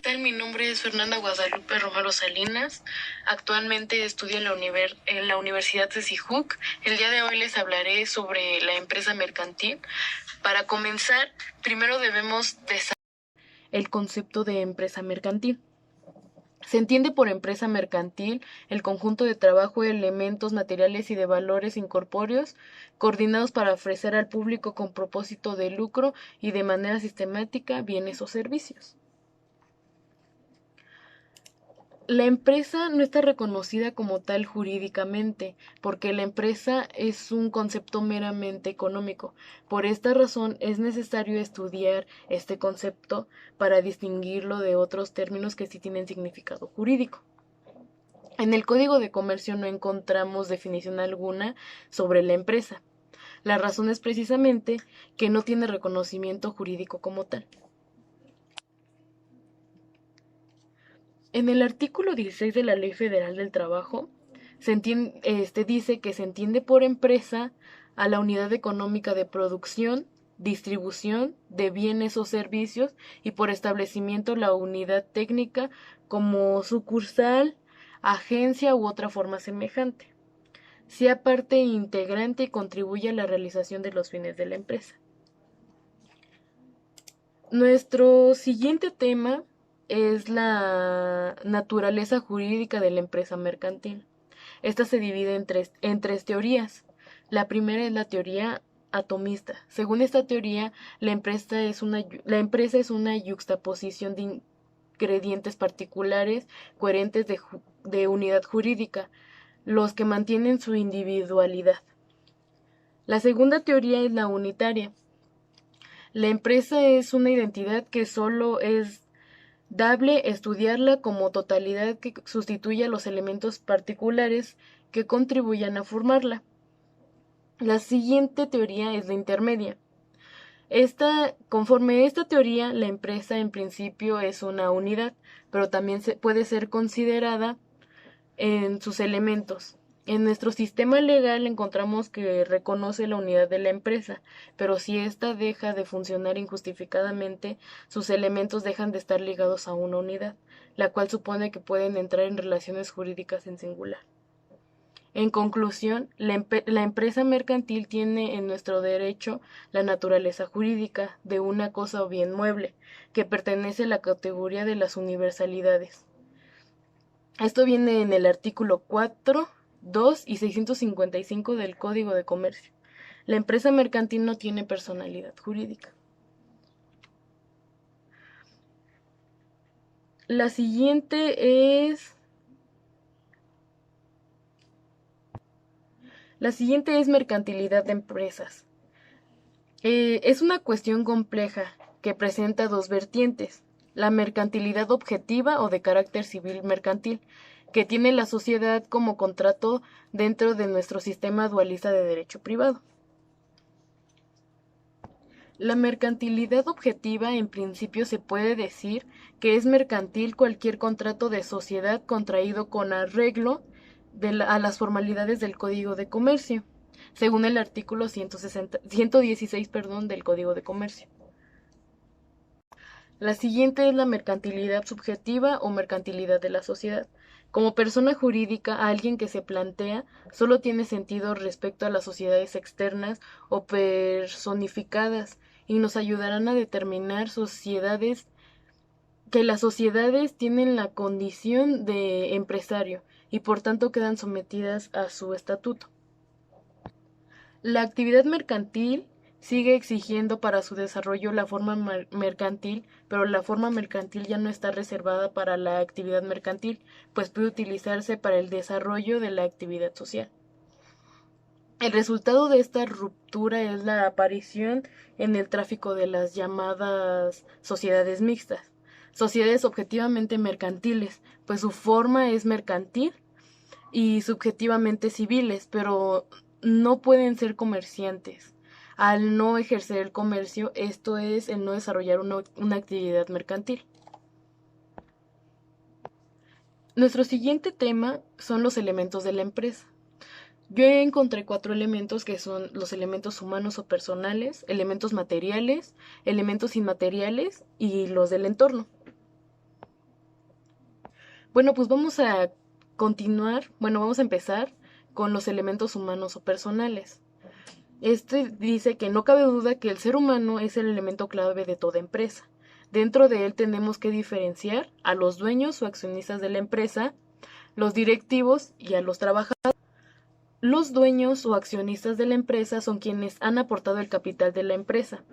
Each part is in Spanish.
tal? Mi nombre es Fernanda Guadalupe Romero Salinas. Actualmente estudio en la Universidad de CIJUC. El día de hoy les hablaré sobre la empresa mercantil. Para comenzar, primero debemos desarrollar el concepto de empresa mercantil. Se entiende por empresa mercantil el conjunto de trabajo, elementos materiales y de valores incorpóreos coordinados para ofrecer al público con propósito de lucro y de manera sistemática bienes o servicios. La empresa no está reconocida como tal jurídicamente, porque la empresa es un concepto meramente económico. Por esta razón es necesario estudiar este concepto para distinguirlo de otros términos que sí tienen significado jurídico. En el Código de Comercio no encontramos definición alguna sobre la empresa. La razón es precisamente que no tiene reconocimiento jurídico como tal. En el artículo 16 de la Ley Federal del Trabajo dice que se entiende por empresa a la unidad económica de producción, distribución de bienes o servicios y por establecimiento la unidad técnica como sucursal, agencia u otra forma semejante. Sea parte integrante y contribuye a la realización de los fines de la empresa. Nuestro siguiente tema es la naturaleza jurídica de la empresa mercantil. Esta se divide en tres teorías. La primera es la teoría atomista. Según esta teoría, la empresa es una yuxtaposición de ingredientes particulares coherentes de unidad jurídica, los que mantienen su individualidad. La segunda teoría es la unitaria. La empresa es una identidad que solo es dable estudiarla como totalidad que sustituye a los elementos particulares que contribuyan a formarla. La siguiente teoría es la intermedia. Conforme esta teoría, la empresa en principio es una unidad, pero también puede ser considerada en sus elementos. En nuestro sistema legal encontramos que reconoce la unidad de la empresa, pero si ésta deja de funcionar injustificadamente, sus elementos dejan de estar ligados a una unidad, la cual supone que pueden entrar en relaciones jurídicas en singular. En conclusión, la empresa mercantil tiene en nuestro derecho la naturaleza jurídica de una cosa o bien mueble, que pertenece a la categoría de las universalidades. Esto viene en el artículo 4, 2 y 655 del Código de Comercio. La empresa mercantil no tiene personalidad jurídica. La siguiente es mercantilidad de empresas. Es una cuestión compleja que presenta dos vertientes. La mercantilidad objetiva o de carácter civil mercantil, que tiene la sociedad como contrato dentro de nuestro sistema dualista de derecho privado. La mercantilidad objetiva en principio se puede decir que es mercantil cualquier contrato de sociedad contraído con arreglo a las formalidades del Código de Comercio, según el artículo 116 del Código de Comercio. La siguiente es la mercantilidad subjetiva o mercantilidad de la sociedad. Como persona jurídica, alguien que se plantea solo tiene sentido respecto a las sociedades externas o personificadas y nos ayudarán a determinar que las sociedades tienen la condición de empresario y por tanto quedan sometidas a su estatuto. La actividad mercantil sigue exigiendo para su desarrollo la forma mercantil, pero la forma mercantil ya no está reservada para la actividad mercantil, pues puede utilizarse para el desarrollo de la actividad social. El resultado de esta ruptura es la aparición en el tráfico de las llamadas sociedades mixtas, sociedades objetivamente mercantiles, pues su forma es mercantil y subjetivamente civiles, pero no pueden ser comerciantes. Al no ejercer el comercio, esto es el no desarrollar una actividad mercantil. Nuestro siguiente tema son los elementos de la empresa. Yo encontré 4 elementos que son los elementos humanos o personales, elementos materiales, elementos inmateriales y los del entorno. Bueno, pues vamos a continuar, bueno, vamos a empezar con los elementos humanos o personales. Este dice que no cabe duda que el ser humano es el elemento clave de toda empresa. Dentro de él tenemos que diferenciar a los dueños o accionistas de la empresa, los directivos y a los trabajadores. Los dueños o accionistas de la empresa son quienes han aportado el capital de la empresa.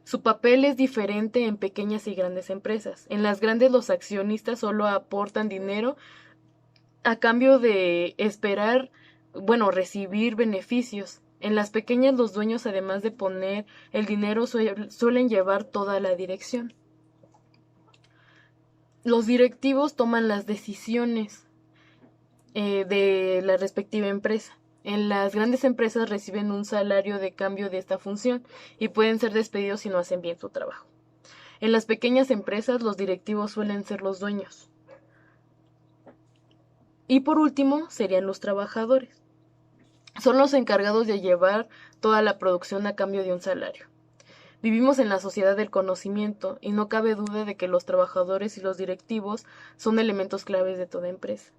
Su papel es diferente en pequeñas y grandes empresas. En las grandes los accionistas solo aportan dinero a cambio de esperar, bueno, recibir beneficios. En las pequeñas los dueños, además de poner el dinero, suelen llevar toda la dirección. Los directivos toman las decisiones de la respectiva empresa. En las grandes empresas reciben un salario de cambio de esta función y pueden ser despedidos si no hacen bien su trabajo. En las pequeñas empresas los directivos suelen ser los dueños. Y por último serían los trabajadores. Son los encargados de llevar toda la producción a cambio de un salario. Vivimos en la sociedad del conocimiento y no cabe duda de que los trabajadores y los directivos son elementos claves de toda empresa.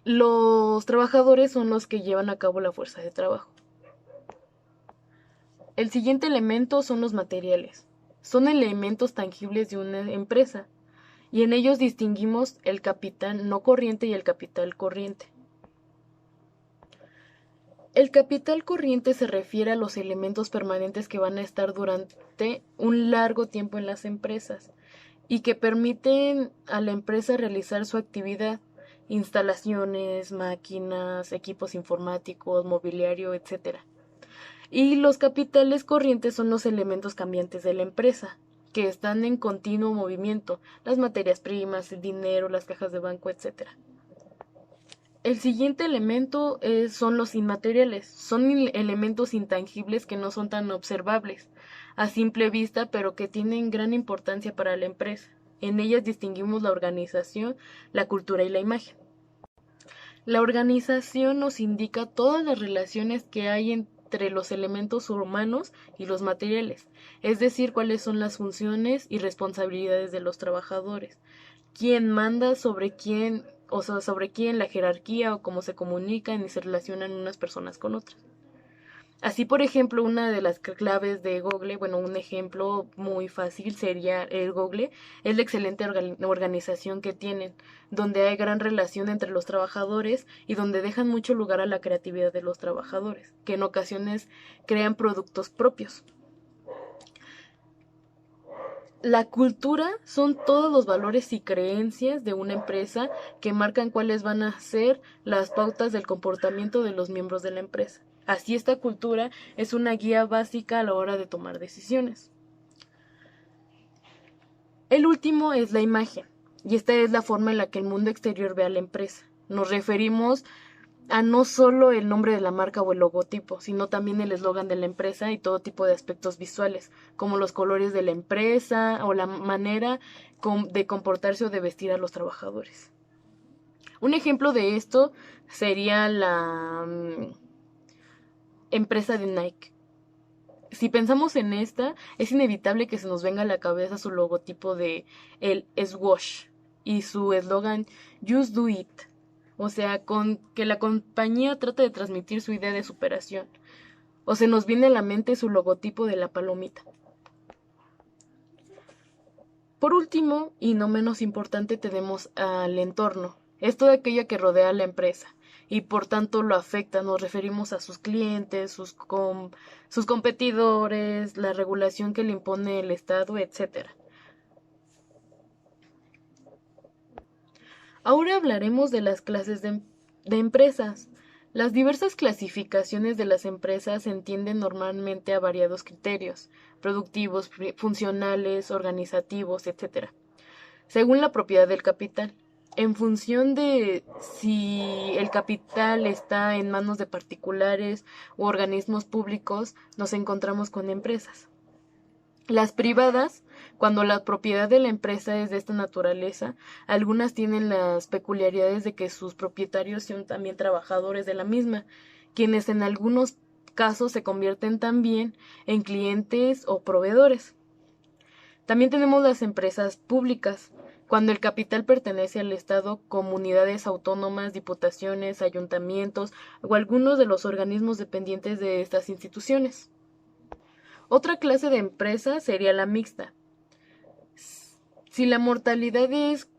Los trabajadores son los que llevan a cabo la fuerza de trabajo. El siguiente elemento son los materiales. Son elementos tangibles de una empresa y en ellos distinguimos el capital no corriente y el capital corriente. El capital corriente se refiere a los elementos permanentes que van a estar durante un largo tiempo en las empresas y que permiten a la empresa realizar su actividad, instalaciones, máquinas, equipos informáticos, mobiliario, etc. Y los capitales corrientes son los elementos cambiantes de la empresa, que están en continuo movimiento, las materias primas, el dinero, las cajas de banco, etc. El siguiente elemento son los inmateriales. Son elementos intangibles que no son tan observables a simple vista, pero que tienen gran importancia para la empresa. En ellas distinguimos la organización, la cultura y la imagen. La organización nos indica todas las relaciones que hay entre los elementos humanos y los materiales, es decir, cuáles son las funciones y responsabilidades de los trabajadores, quién manda sobre quién, o sea, sobre quién, la jerarquía o cómo se comunican y se relacionan unas personas con otras. Así, por ejemplo, una de las claves de Google, bueno, un ejemplo muy fácil sería el Google, es la excelente organización que tienen, donde hay gran relación entre los trabajadores y donde dejan mucho lugar a la creatividad de los trabajadores, que en ocasiones crean productos propios. La cultura son todos los valores y creencias de una empresa que marcan cuáles van a ser las pautas del comportamiento de los miembros de la empresa. Así, esta cultura es una guía básica a la hora de tomar decisiones. El último es la imagen, y esta es la forma en la que el mundo exterior ve a la empresa. Nos referimos a no solo el nombre de la marca o el logotipo, sino también el eslogan de la empresa y todo tipo de aspectos visuales, como los colores de la empresa o la manera de comportarse o de vestir a los trabajadores. Un ejemplo de esto sería la empresa de Nike. Si pensamos en esta, es inevitable que se nos venga a la cabeza su logotipo de el Swoosh y su eslogan Just Do It. O sea, con que la compañía trata de transmitir su idea de superación. O se nos viene a la mente su logotipo de la palomita. Por último, y no menos importante, tenemos al entorno. Es todo aquello que rodea a la empresa y por tanto lo afecta. Nos referimos a sus clientes, sus competidores, la regulación que le impone el Estado, etc. Ahora hablaremos de las clases de empresas. Las diversas clasificaciones de las empresas se entienden normalmente a variados criterios, productivos, funcionales, organizativos, etc., según la propiedad del capital. En función de si el capital está en manos de particulares u organismos públicos, nos encontramos con empresas. Las privadas, cuando la propiedad de la empresa es de esta naturaleza, algunas tienen las peculiaridades de que sus propietarios son también trabajadores de la misma, quienes en algunos casos se convierten también en clientes o proveedores. También tenemos las empresas públicas, cuando el capital pertenece al Estado, comunidades autónomas, diputaciones, ayuntamientos o algunos de los organismos dependientes de estas instituciones. Otra clase de empresa sería la mixta. Si la mortalidad es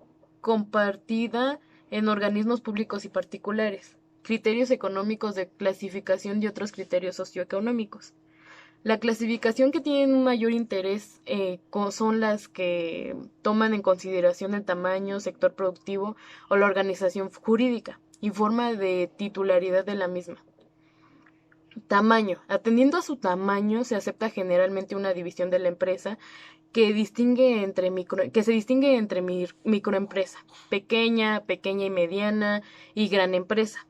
compartida en organismos públicos y particulares, criterios económicos de clasificación y otros criterios socioeconómicos. La clasificación que tienen un mayor interés son las que toman en consideración el tamaño, sector productivo o la organización jurídica y forma de titularidad de la misma. Tamaño. Atendiendo a su tamaño, se acepta generalmente una división de la empresa que se distingue entre microempresa, pequeña y mediana y gran empresa.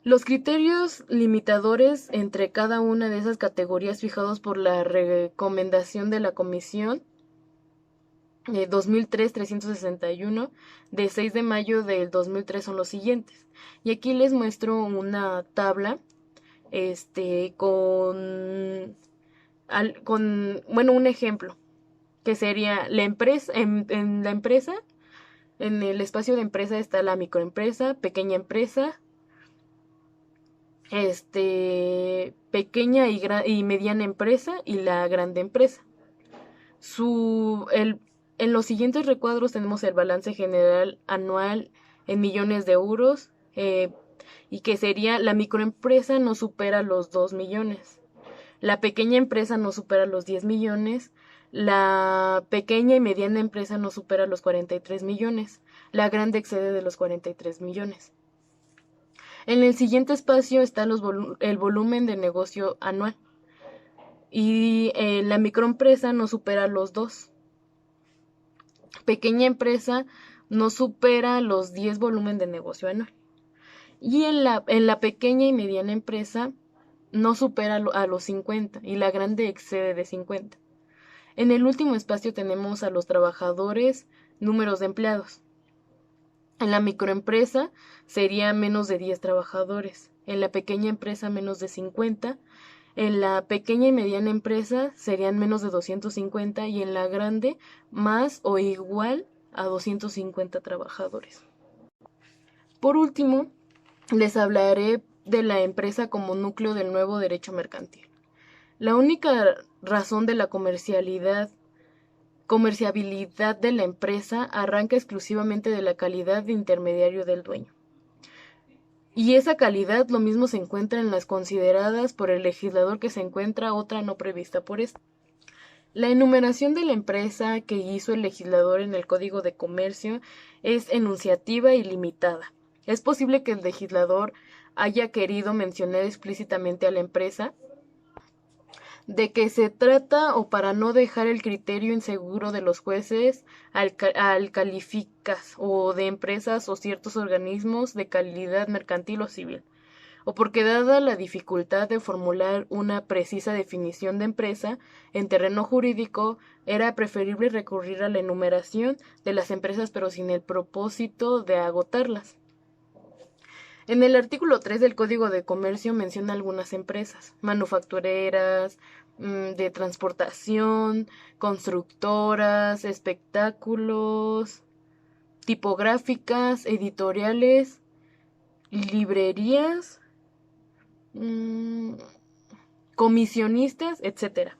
Los criterios limitadores entre cada una de esas categorías fijados por la recomendación de la Comisión 2003-361 de 6 de mayo del 2003 son los siguientes. Y aquí les muestro una tabla con un ejemplo, que sería la empresa, en la empresa, en el espacio de empresa está la microempresa, pequeña empresa, pequeña y mediana empresa y la grande empresa. En los siguientes recuadros tenemos el balance general anual en millones de euros, y que sería la microempresa no supera los 2 millones. La pequeña empresa no supera los 10 millones. La pequeña y mediana empresa no supera los 43 millones. La grande excede de los 43 millones. En el siguiente espacio está el volumen de negocio anual. Y la microempresa no supera los 2. Pequeña empresa no supera los 10 volumen de negocio anual. Y en la pequeña y mediana empresa no supera a los 50 y la grande excede de 50. En el último espacio tenemos a los trabajadores, números de empleados. En la microempresa sería menos de 10 trabajadores. En la pequeña empresa menos de 50. En la pequeña y mediana empresa serían menos de 250 y en la grande más o igual a 250 trabajadores. Por último, les hablaré de la empresa como núcleo del nuevo derecho mercantil. La única razón de la comerciabilidad de la empresa arranca exclusivamente de la calidad de intermediario del dueño. Y esa calidad lo mismo se encuentra en las consideradas por el legislador que se encuentra otra no prevista por este. La enumeración de la empresa que hizo el legislador en el Código de Comercio es enunciativa y limitada. Es posible que el legislador haya querido mencionar explícitamente a la empresa, de que se trata o para no dejar el criterio inseguro de los jueces al calificas o de empresas o ciertos organismos de calidad mercantil o civil, o porque dada la dificultad de formular una precisa definición de empresa en terreno jurídico, era preferible recurrir a la enumeración de las empresas pero sin el propósito de agotarlas. En el artículo 3 del Código de Comercio menciona algunas empresas manufactureras, de transportación, constructoras, espectáculos, tipográficas, editoriales, librerías, comisionistas, etc.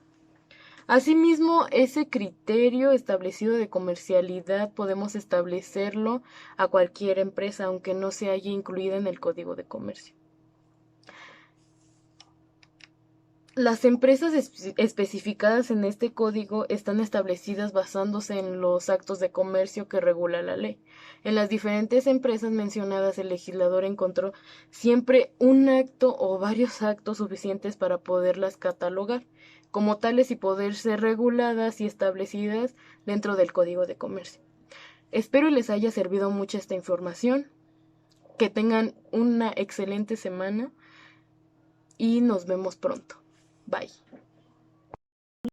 Asimismo, ese criterio establecido de comercialidad podemos establecerlo a cualquier empresa, aunque no se haya incluida en el Código de Comercio. Las empresas especificadas en este código están establecidas basándose en los actos de comercio que regula la ley. En las diferentes empresas mencionadas, el legislador encontró siempre un acto o varios actos suficientes para poderlas catalogar como tales y poder ser reguladas y establecidas dentro del Código de Comercio. Espero les haya servido mucho esta información. Que tengan una excelente semana y nos vemos pronto. Bye.